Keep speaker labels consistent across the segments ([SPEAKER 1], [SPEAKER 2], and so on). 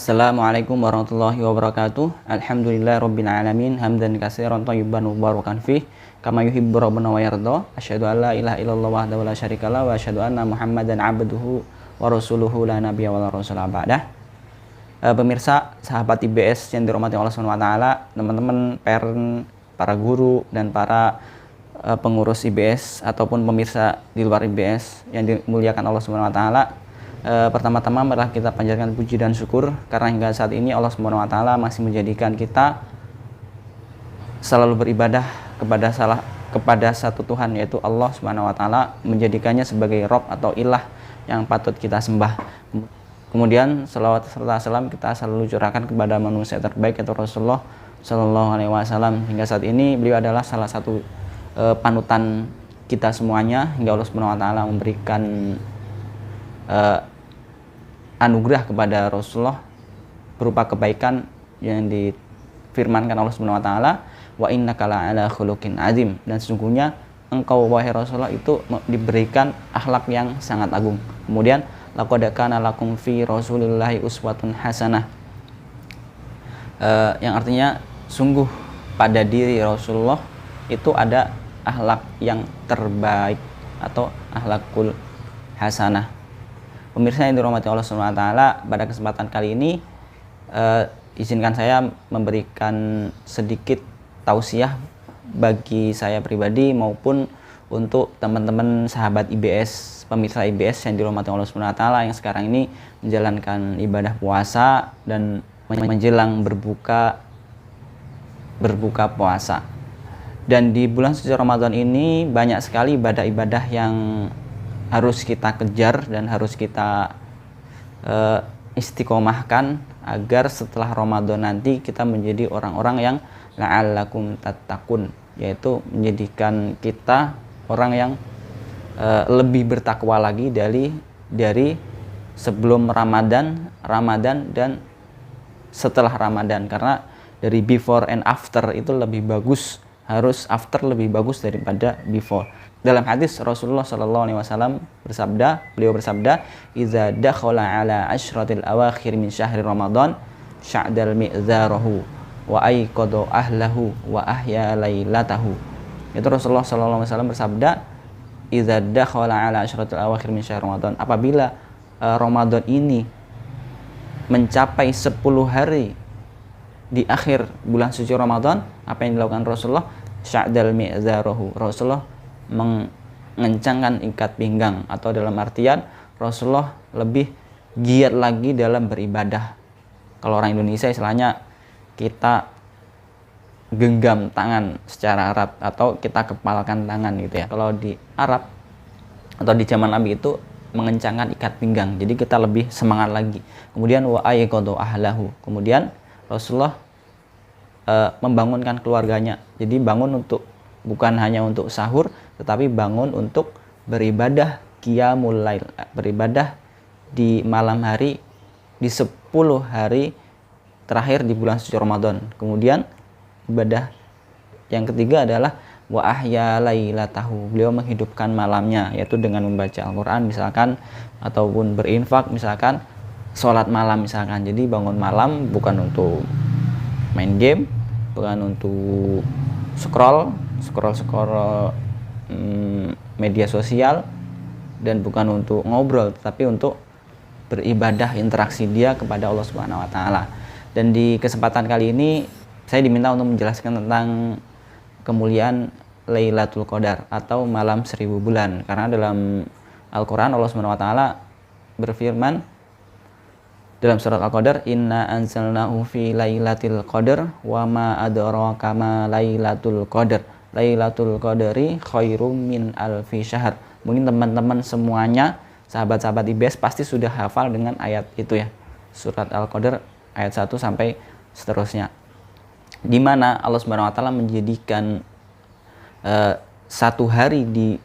[SPEAKER 1] Assalamualaikum warahmatullahi wabarakatuh. Alhamdulillahirabbil alamin hamdan katsiran thayyiban mubarakan fih kama yuhibbu rabbuna wa yarda. Asyhadu an la ilaha illallah wahdahu la syarikalah wa asyhadu anna Muhammadan abduhu wa rasuluhu la nabiyya wa la rasula ba'dah. Pemirsa, sahabat IBS yang dirahmati Allah Subhanahu wa taala, teman-teman parent, para guru dan para pengurus IBS ataupun pemirsa di luar IBS yang dimuliakan Allah Subhanahu wa taala. Pertama-tama marilah kita panjatkan puji dan syukur karena hingga saat ini Allah Subhanahu wa taala masih menjadikan kita selalu beribadah kepada satu Tuhan, yaitu Allah Subhanahu wa taala, menjadikannya sebagai Rob atau ilah yang patut kita sembah. Kemudian salawat serta salam kita selalu curahkan kepada manusia terbaik, yaitu Rasulullah Shallallahu alaihi wasallam. Hingga saat ini beliau adalah salah satu panutan kita semuanya, hingga Allah Subhanahu wa taala memberikan anugerah kepada Rasulullah berupa kebaikan yang difirmankan Allah Subhanahu wa taala, wa innaka la'ala khuluqin azim, dan sesungguhnya engkau wahai Rasulullah itu diberikan akhlak yang sangat agung. Kemudian laqad kana lakum fi rasulillahi uswatun hasanah, yang artinya sungguh pada diri Rasulullah itu ada akhlak yang terbaik atau akhlakul hasanah. Pemirsa yang dirahmati Allah Subhanahu wa taala, pada kesempatan kali ini izinkan saya memberikan sedikit tausiah bagi saya pribadi maupun untuk teman-teman sahabat IBS, pemirsa IBS yang dirahmati Allah Subhanahu wa taala yang sekarang ini menjalankan ibadah puasa dan menjelang berbuka puasa. Dan di bulan suci Ramadan ini banyak sekali ibadah-ibadah yang harus kita kejar dan harus kita istiqomahkan agar setelah Ramadan nanti kita menjadi orang-orang yang la'allakum tattaqun, yaitu menjadikan kita orang yang lebih bertakwa lagi dari sebelum Ramadan dan setelah Ramadan, karena dari before and after itu lebih bagus, harus after lebih bagus daripada before. Dalam hadis Rasulullah Shallallahu alaihi wasallam beliau bersabda, "Idza dakhala ala ashratil awakhir min syahri Ramadan, sya'dal mi'zarahu wa ayqadha ahlahu wa ahya lailatahu." Itu Rasulullah Shallallahu alaihi wasallam bersabda, "Idza dakhala ala ashratil awakhir min syahri Ramadan." Apabila Ramadan ini mencapai 10 hari di akhir bulan suci Ramadan, apa yang dilakukan Rasulullah? Sya'dal mi'zarahu. Rasulullah mengencangkan ikat pinggang, atau dalam artian Rasulullah lebih giat lagi dalam beribadah. Kalau orang Indonesia istilahnya kita genggam tangan secara Arab atau kita kepalkan tangan gitu ya. Kalau di Arab atau di zaman Nabi itu mengencangkan ikat pinggang, jadi kita lebih semangat lagi. Kemudian wa ayqadha ahlahu, kemudian Rasulullah membangunkan keluarganya. Jadi bangun bukan hanya untuk sahur, tetapi bangun untuk beribadah qiyamul lail, beribadah di malam hari di 10 hari terakhir di bulan suci Ramadan. Kemudian ibadah yang ketiga adalah wa ahya lailatahu, beliau menghidupkan malamnya, yaitu dengan membaca Al-Qur'an misalkan, ataupun berinfak misalkan, sholat malam misalkan. Jadi bangun malam bukan untuk main game, bukan untuk scroll media sosial, dan bukan untuk ngobrol, tetapi untuk beribadah, interaksi dia kepada Allah Subhanahu wa taala. Dan di kesempatan kali ini saya diminta untuk menjelaskan tentang kemuliaan Lailatul Qadar atau malam 1000 bulan, karena dalam Al-Qur'an Allah Subhanahu wa taala berfirman dalam surat Al-Qadar, "Inna anzalnahu fi lailatul qadar wa ma adraka ma lailatul qadar. Lailatul qadari khairum min alfi syahr." Mungkin teman-teman semuanya, sahabat-sahabat IBS pasti sudah hafal dengan ayat itu ya. Surat Al-Qadar ayat 1 sampai seterusnya. Di mana Allah Subhanahu wa taala menjadikan satu hari di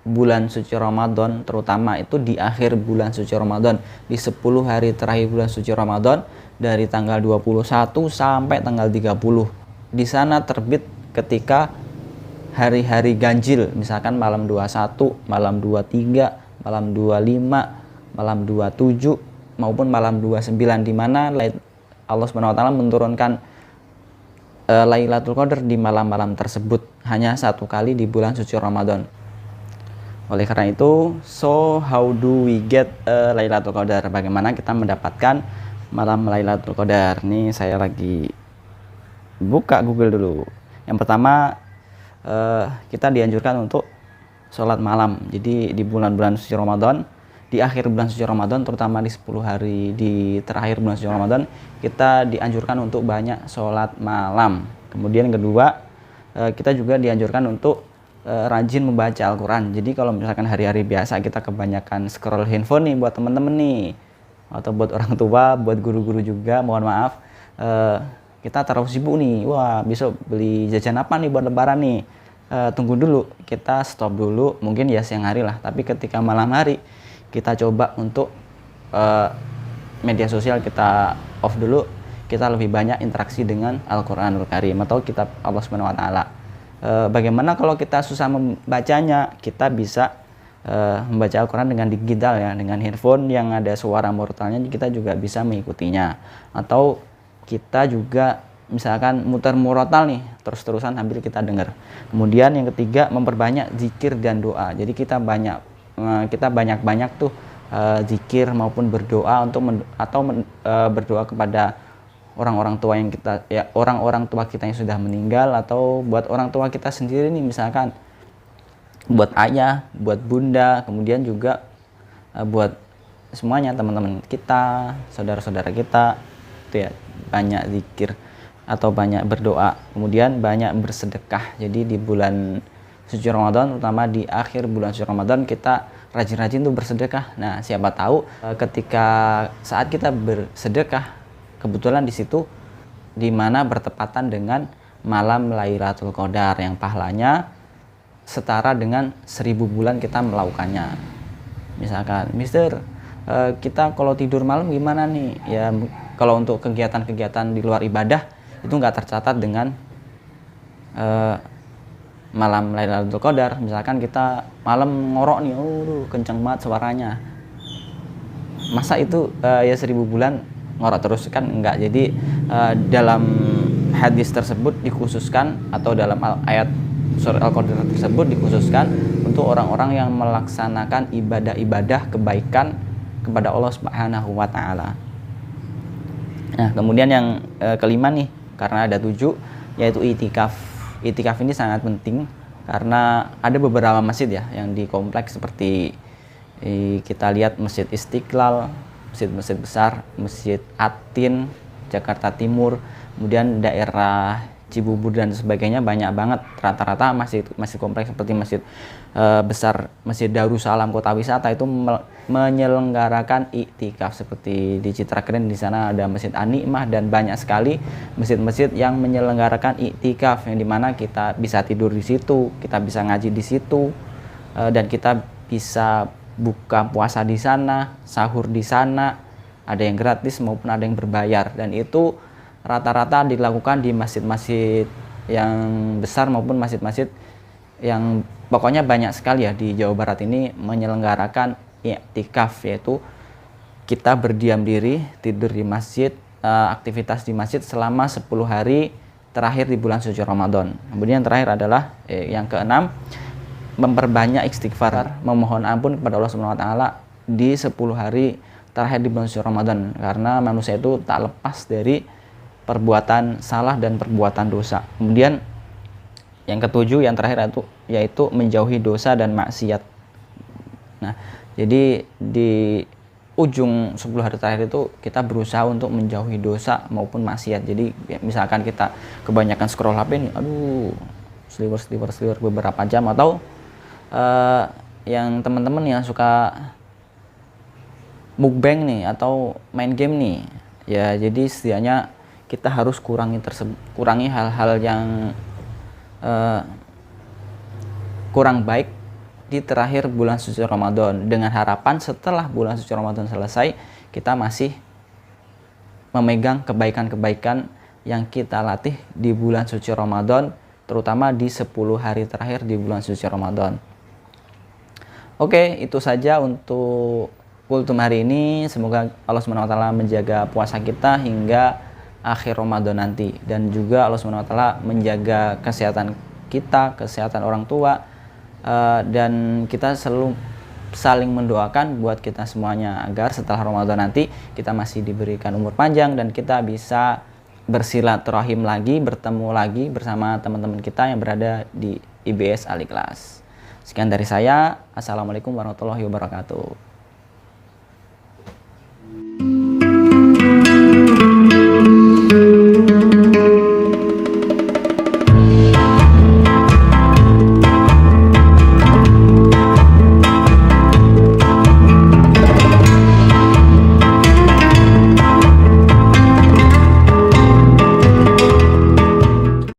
[SPEAKER 1] bulan suci Ramadan, terutama itu di akhir bulan suci Ramadan, di 10 hari terakhir bulan suci Ramadan, dari tanggal 21 sampai tanggal 30. Di sana terbit ketika hari-hari ganjil, misalkan malam 21, malam 23, malam 25, malam 27, maupun malam 29, di mana Allah Subhanahu wa taala menurunkan Lailatul Qadar di malam-malam tersebut hanya 1 kali di bulan suci Ramadan. Oleh karena itu, so how do we get Lailatul Qadar? Bagaimana kita mendapatkan malam Lailatul Qadar? Nih saya lagi buka Google dulu. Yang pertama, kita dianjurkan untuk sholat malam. Jadi di bulan-bulan suci Ramadan, di akhir bulan suci Ramadan, terutama di 10 hari di terakhir bulan suci Ramadan, kita dianjurkan untuk banyak sholat malam. Kemudian kedua, kita juga dianjurkan untuk rajin membaca Al-Quran. Jadi kalau misalkan hari-hari biasa kita kebanyakan scroll handphone nih buat temen-temen nih, atau buat orang tua, buat guru-guru juga, mohon maaf, kita terlalu sibuk nih, wah besok beli jajan apa nih buat lebaran nih, tunggu dulu, kita stop dulu, mungkin ya siang hari lah, tapi ketika malam hari kita coba untuk media sosial kita off dulu, kita lebih banyak interaksi dengan Al-Quranul Karim atau kitab Allah Subhanahu wa taala. Bagaimana kalau kita susah membacanya, kita bisa membaca Al-Quran dengan digital ya, dengan handphone yang ada suara murotalnya, kita juga bisa mengikutinya. Atau kita juga misalkan muter murotal nih, terus-terusan sambil kita dengar. Kemudian yang ketiga, memperbanyak zikir dan doa. Jadi kita banyak-banyak tuh zikir maupun berdoa berdoa kepada orang-orang tua yang kita, ya orang-orang tua kita yang sudah meninggal, atau buat orang tua kita sendiri nih, misalkan buat ayah, buat bunda, kemudian juga buat semuanya teman-teman kita, saudara-saudara kita, itu ya banyak zikir atau banyak berdoa, kemudian banyak bersedekah. Jadi di bulan suci Ramadan, terutama di akhir bulan suci Ramadan, kita rajin-rajin tuh bersedekah. Nah, siapa tahu ketika saat kita bersedekah, kebetulan di situ di mana bertepatan dengan malam Lailatul Qadar yang pahalanya setara dengan 1000 bulan kita melakukannya. Misalkan, Mister, kita kalau tidur malam gimana nih? Ya, kalau untuk kegiatan-kegiatan di luar ibadah itu nggak tercatat dengan malam Lailatul Qadar. Misalkan kita malam ngorok nih, kenceng banget suaranya. Masa itu ya 1000 bulan ngorok terus kan enggak. Jadi dalam hadis tersebut dikhususkan, atau dalam ayat surat Al-Qadar tersebut dikhususkan untuk orang-orang yang melaksanakan ibadah-ibadah kebaikan kepada Allah Subhanahu wa taala. Nah, kemudian yang kelima nih, karena ada 7, yaitu itikaf. Itikaf ini sangat penting karena ada beberapa masjid ya yang di kompleks, seperti kita lihat Masjid Istiqlal, masjid-masjid besar, Masjid Atin, Jakarta Timur, kemudian daerah Cibubur dan sebagainya, banyak banget. Rata-rata masjid kompleks seperti masjid besar, Masjid Darussalam Kota Wisata itu menyelenggarakan iktikaf. Seperti di Citra Keren, di sana ada Masjid An-Nikmah, dan banyak sekali masjid-masjid yang menyelenggarakan iktikaf, yang dimana kita bisa tidur di situ, kita bisa ngaji di situ, dan kita bisa buka puasa di sana, sahur di sana, ada yang gratis maupun ada yang berbayar. Dan itu rata-rata dilakukan di masjid-masjid yang besar maupun masjid-masjid yang pokoknya banyak sekali ya di Jawa Barat ini menyelenggarakan i'tikaf, yaitu kita berdiam diri, tidur di masjid, aktivitas di masjid selama 10 hari terakhir di bulan suci Ramadan. Kemudian yang terakhir adalah yang keenam, memperbanyak istighfar, memohon ampun kepada Allah Subhanahu wa taala di 10 hari terakhir di bulan suci Ramadan, karena manusia itu tak lepas dari perbuatan salah dan perbuatan dosa. Kemudian yang ketujuh, yang terakhir yaitu menjauhi dosa dan maksiat. Nah, jadi di ujung 10 hari terakhir itu kita berusaha untuk menjauhi dosa maupun maksiat. Jadi misalkan kita kebanyakan scroll HP nih, seliwer beberapa jam, atau yang teman-teman yang suka mukbang nih atau main game nih, ya jadi setidaknya kita harus kurangi hal-hal yang kurang baik di terakhir bulan suci Ramadan, dengan harapan setelah bulan suci Ramadan selesai kita masih memegang kebaikan-kebaikan yang kita latih di bulan suci Ramadan, terutama di 10 hari terakhir di bulan suci Ramadan. Oke, itu saja untuk kultum hari ini. Semoga Allah Subhanahu wa taala menjaga puasa kita hingga akhir Ramadan nanti, dan juga Allah Subhanahu wa taala menjaga kesehatan kita, kesehatan orang tua, dan kita selalu saling mendoakan buat kita semuanya agar setelah Ramadan nanti kita masih diberikan umur panjang dan kita bisa bersilaturahim lagi, bertemu lagi bersama teman-teman kita yang berada di IBS Al Ikhlas. Sekian dari saya. Assalamualaikum warahmatullahi wabarakatuh.